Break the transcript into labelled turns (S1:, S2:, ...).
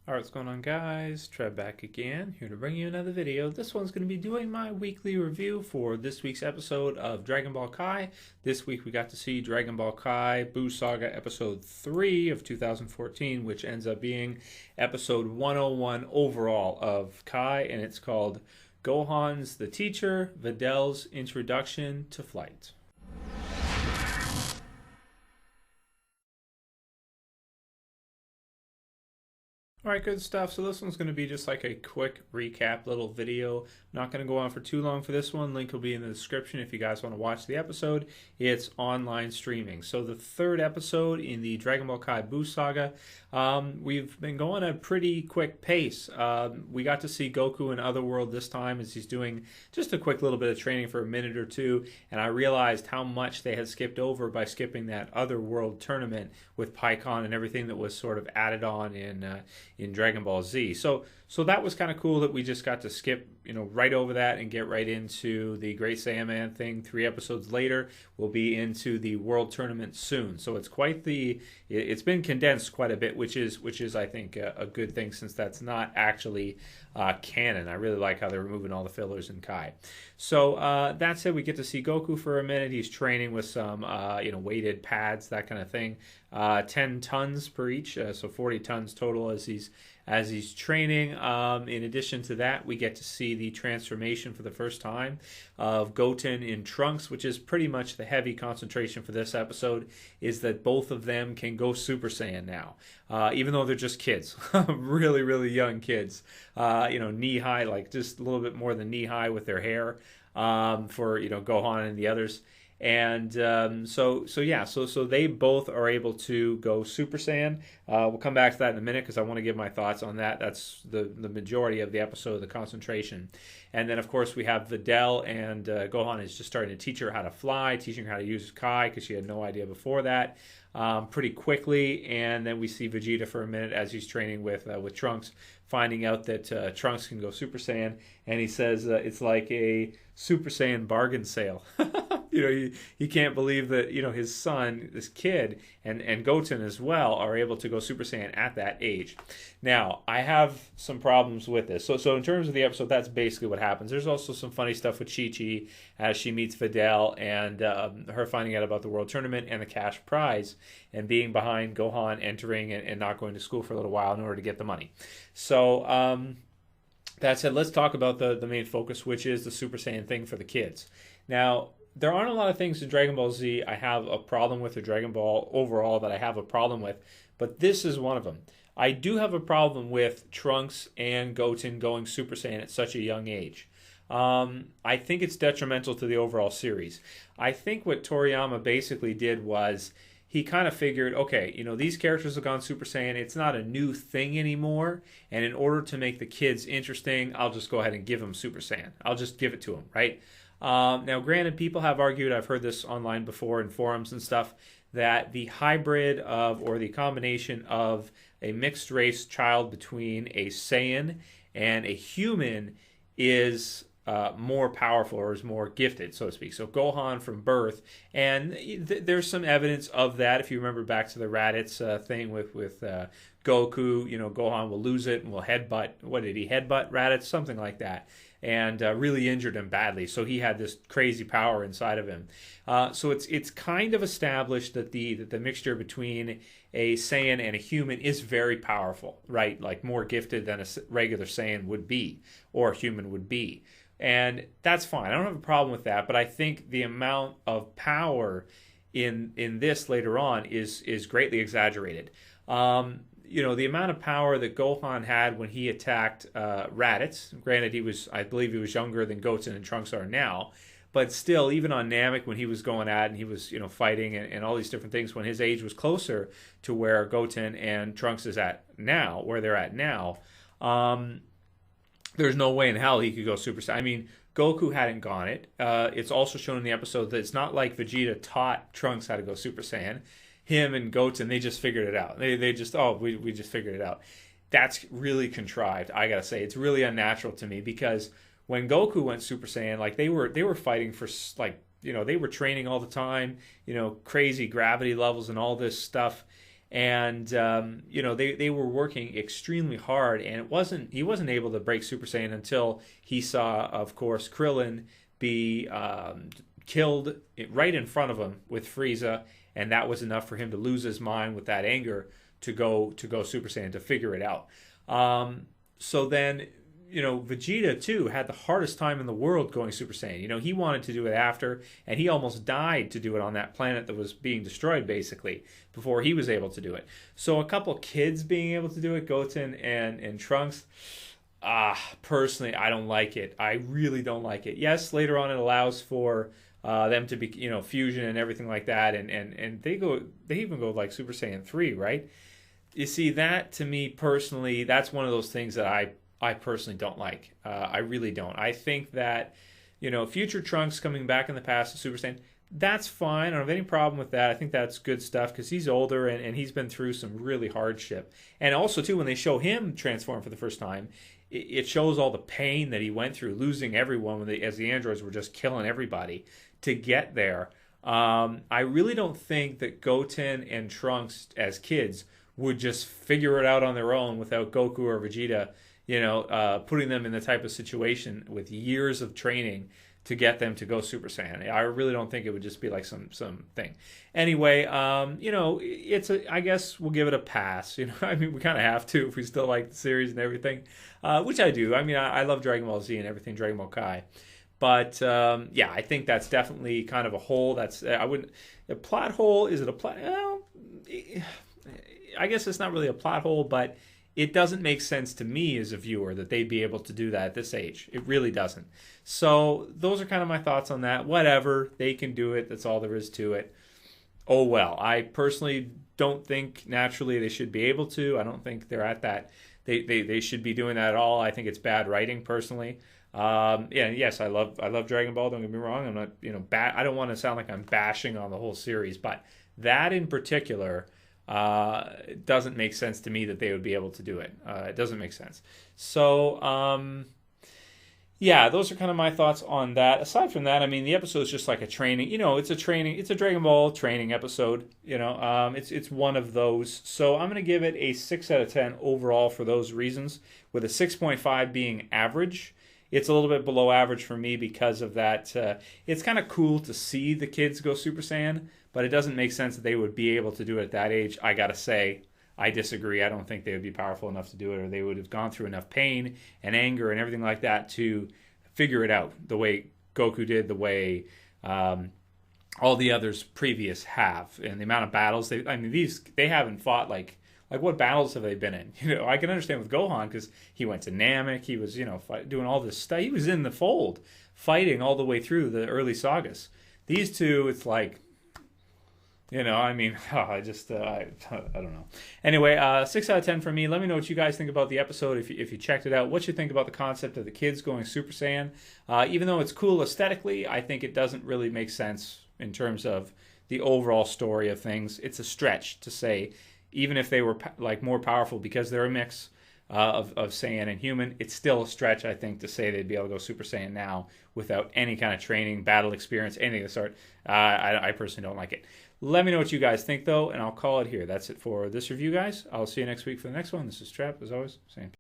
S1: Alright, what's going on, guys? Trev back again, here to bring you another video. This one's going to be doing my weekly review for this week's episode of Dragon Ball Kai. This week we got to see Dragon Ball Kai Buu Saga episode 3 of 2014, which ends up being episode 101 overall of Kai, and it's called Gohan'S the Teacher, Videl's Introduction to Flight. Alright, good stuff. So this one's going to be just like a quick recap little video. I'm not going to go on for too long for this one. Link will be in the description if you guys want to watch the episode. It's online streaming. So the third episode in the Dragon Ball Kai Buu Saga, we've been going at a pretty quick pace. We got to see Goku in Otherworld this time as he's doing just a quick little bit of training for a minute or two, and I realized how much they had skipped over by skipping that Otherworld tournament with Pikkon and everything that was sort of added on in Dragon Ball Z. So that was kind of cool that we just got to skip, right over that and get right into the Great Saiyaman thing. 3 episodes later, we'll be into the World Tournament soon. So it's it's been condensed quite a bit, which is I think a good thing, since that's not actually canon. I really like how they're removing all the fillers in Kai. So that said, we get to see Goku for a minute. He's training with some weighted pads, that kind of thing. 10 tons per each, so 40 tons total as he's training. In addition to that, we get to see the transformation for the first time of Goten and Trunks, which is pretty much the heavy concentration for this episode, is that both of them can go Super Saiyan now, even though they're just kids, really, really young kids, knee high, like just a little bit more than knee high with their hair, for Gohan and the others. And so they both are able to go Super Saiyan. We'll come back to that in a minute because I want to give my thoughts on that. That's the majority of the episode, the concentration. And then, of course, we have Videl, and Gohan is just starting to teach her how to fly, teaching her how to use Kai because she had no idea before that, pretty quickly. And then we see Vegeta for a minute as he's training with Trunks, finding out that Trunks can go Super Saiyan, and he says it's like a Super Saiyan bargain sale. He can't believe that his son, this kid, and Goten as well are able to go Super Saiyan at that age. Now, I have some problems with this. So in terms of the episode, that's basically what happens. There's also some funny stuff with Chi-Chi as she meets Videl, and her finding out about the World Tournament and the cash prize, and being behind Gohan entering and not going to school for a little while in order to get the money. So that said, let's talk about the main focus, which is the Super Saiyan thing for the kids. Now, there aren't a lot of things in Dragon Ball Z I have a problem with, or Dragon Ball overall that I have a problem with, but this is one of them. I do have a problem with Trunks and Goten going Super Saiyan at such a young age. I think it's detrimental to the overall series. I think what Toriyama basically did was he kind of figured, okay, these characters have gone Super Saiyan. It's not a new thing anymore. And in order to make the kids interesting, I'll just go ahead and give them Super Saiyan. I'll just give it to them, right? Now, granted, people have argued, I've heard this online before in forums and stuff, that the hybrid of, or the combination of a mixed race child between a Saiyan and a human is more powerful, or is more gifted, so to speak. So Gohan from birth, and there's some evidence of that. If you remember back to the Raditz thing with Goku, Gohan will lose it and will headbutt. What did he headbutt? Raditz, something like that, and really injured him badly. So he had this crazy power inside of him. So it's kind of established that the mixture between a Saiyan and a human is very powerful, right? Like more gifted than a regular Saiyan would be, or a human would be. And that's fine. I don't have a problem with that, but I think the amount of power in this later on is greatly exaggerated. The amount of power that Gohan had when he attacked Raditz, granted I believe he was younger than Goten and Trunks are now, but still, even on Namek when he was going at and he was fighting and all these different things, when his age was closer to where Goten and Trunks is at now, where they're at now, there's no way in hell he could go Super Saiyan. I mean, Goku hadn't gone it. It's also shown in the episode that it's not like Vegeta taught Trunks how to go Super Saiyan. Him and Goten, they just figured it out. They just, we just figured it out. That's really contrived, I gotta say. It's really unnatural to me, because when Goku went Super Saiyan, like they were fighting for, like, they were training all the time, crazy gravity levels and all this stuff. And you know, they were working extremely hard, and he wasn't able to break Super Saiyan until he saw, of course, Krillin be killed right in front of him with Frieza, and that was enough for him to lose his mind with that anger to go Super Saiyan, to figure it out. So then, you know, Vegeta too had the hardest time in the world going Super Saiyan. You know, he wanted to do it after, and he almost died to do it on that planet that was being destroyed, basically, before he was able to do it. So a couple kids being able to do it, Goten and Trunks, personally, I don't like it. I really don't like it. Yes, later on it allows for them to be, you know, fusion and everything like that, and they even go like Super Saiyan 3, right? You see, that to me personally, that's one of those things that I personally don't like. I really don't. I think that, you know, future Trunks coming back in the past to Super Saiyan, that's fine. I don't have any problem with that. I think that's good stuff because he's older and he's been through some really hardship. And also, too, when they show him transform for the first time, it shows all the pain that he went through, losing everyone as the androids were just killing everybody to get there. I really don't think that Goten and Trunks as kids would just figure it out on their own without Goku or Vegeta, you know, putting them in the type of situation with years of training to get them to go Super Saiyan. I really don't think it would just be like some thing. Anyway, you know, I guess we'll give it a pass. You know, I mean, we kind of have to if we still like the series and everything, which I do. I mean, I love Dragon Ball Z and everything Dragon Ball Kai. But yeah, I think that's definitely kind of a hole. That's a plot hole. Is it a plot? Well, I guess it's not really a plot hole, but it doesn't make sense to me as a viewer that they'd be able to do that at this age. It really doesn't. So those are kind of my thoughts on that. Whatever, they can do it. That's all there is to it. Oh well. I personally don't think naturally they should be able to. I don't think they're at that. They should be doing that at all. I think it's bad writing personally. Yeah, yes, I love Dragon Ball. Don't get me wrong. I'm not, you know, I don't want to sound like I'm bashing on the whole series, but that in particular, it doesn't make sense to me that they would be able to do it. It doesn't make sense. So, yeah, those are kind of my thoughts on that. Aside from that, I mean, the episode is just like a training. You know, it's a Dragon Ball training episode. You know, it's one of those. So I'm going to give it a 6 out of 10 overall for those reasons, with a 6.5 being average. It's a little bit below average for me because of that. It's kind of cool to see the kids go Super Saiyan, but it doesn't make sense that they would be able to do it at that age. I gotta say, I disagree. I don't think they would be powerful enough to do it, or they would have gone through enough pain and anger and everything like that to figure it out the way Goku did, the way all the others previous have, and the amount of battles they haven't fought like what battles have they been in? You know, I can understand with Gohan because he went to Namek. He was, you know, doing all this stuff. He was in the fold, fighting all the way through the early sagas. These two, it's like, you know, I mean, I don't know. Anyway, 6 out of 10 for me. Let me know what you guys think about the episode if you checked it out. What you think about the concept of the kids going Super Saiyan. Even though it's cool aesthetically, I think it doesn't really make sense in terms of the overall story of things. It's a stretch to say, even if they were like more powerful because they're a mix of Saiyan and human, it's still a stretch, I think, to say they'd be able to go Super Saiyan now without any kind of training, battle experience, anything of the sort. I personally don't like it. Let me know what you guys think, though, and I'll call it here. That's it for this review, guys. I'll see you next week for the next one. This is Trap, as always, saying